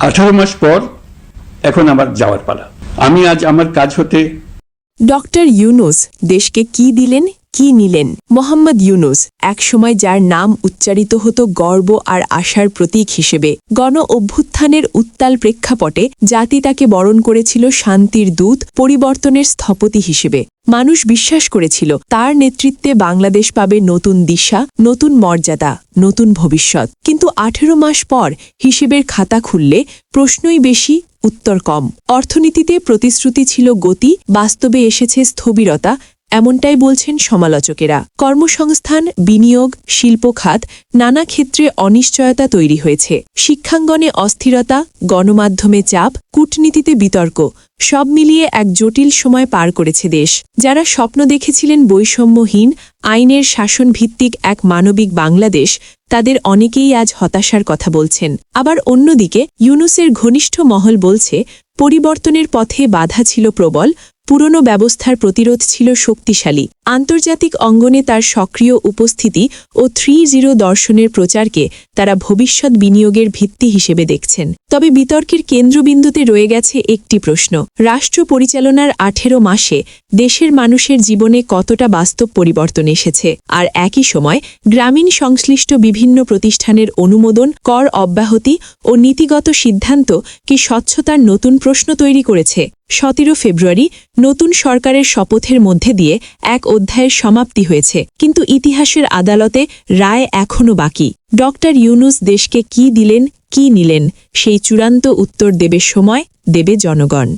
18 মাস পর এখন আমার যাওয়ার পালা। আমি আজ আমার কাজ হতে ডক্টর ইউনূস দেশকে কি দিলেন, কি নিলেন? মোহাম্মদ ইউনূস, একসময় যার নাম উচ্চারিত হতো গর্ব আর আশার প্রতীক হিসেবে, গণ অভ্যুত্থানের উত্তাল প্রেক্ষাপটে জাতি তাকে বরণ করেছিল শান্তির দূত, পরিবর্তনের স্থপতি হিসেবে। মানুষ বিশ্বাস করেছিল তার নেতৃত্বে বাংলাদেশ পাবে নতুন দিশা, নতুন মর্যাদা, নতুন ভবিষ্যৎ। কিন্তু 18 মাস পর হিসেবের খাতা খুললে প্রশ্নই বেশি, উত্তর কম। অর্থনীতিতে প্রতিশ্রুতি ছিল গতি, বাস্তবে এসেছে স্থবিরতা, এমনটাই বলছেন সমালোচকেরা। কর্মসংস্থান, বিনিয়োগ, শিল্প খাত, নানা ক্ষেত্রে অনিশ্চয়তা তৈরি হয়েছে। শিক্ষাঙ্গনে অস্থিরতা, গণমাধ্যমে চাপ, কূটনীতিতে বিতর্ক, সব মিলিয়ে এক জটিল সময় পার করেছে দেশ। যারা স্বপ্ন দেখেছিলেন বৈষম্যহীন, আইনের শাসনভিত্তিক এক মানবিক বাংলাদেশ, তাদের অনেকেই আজ হতাশার কথা বলছেন। আবার অন্যদিকে ইউনূসের ঘনিষ্ঠ মহল বলছে, পরিবর্তনের পথে বাধা ছিল প্রবল, পুরনো ব্যবস্থার প্রতিরোধ ছিল শক্তিশালী। আন্তর্জাতিক অঙ্গনে তার সক্রিয় উপস্থিতি ও 3-0 দর্শনের প্রচারকে তারা ভবিষ্যৎ বিনিয়োগের ভিত্তি হিসেবে দেখছেন। তবে বিতর্কের কেন্দ্রবিন্দুতে রয়ে গেছে একটি প্রশ্ন: রাষ্ট্র পরিচালনার 18 মাসে দেশের মানুষের জীবনে কতটা বাস্তব পরিবর্তন এসেছে? আর একই সময় গ্রামীণ সংশ্লিষ্ট বিভিন্ন প্রতিষ্ঠানের অনুমোদন, কর অব্যাহতি ও নীতিগত সিদ্ধান্ত কি স্বচ্ছতার নতুন প্রশ্ন তৈরি করেছে? 17 ফেব্রুয়ারি নতুন সরকারের শপথের মধ্যে দিয়ে এক অধ্যায়ের সমাপ্তি হয়েছে, কিন্তু ইতিহাসের আদালতে রায় এখনও বাকি। ডক্টর ইউনূস দেশকে কি দিলেন, কি নিলেন, সেই চূড়ান্ত উত্তর দেবে সময়, দেবে জনগণ।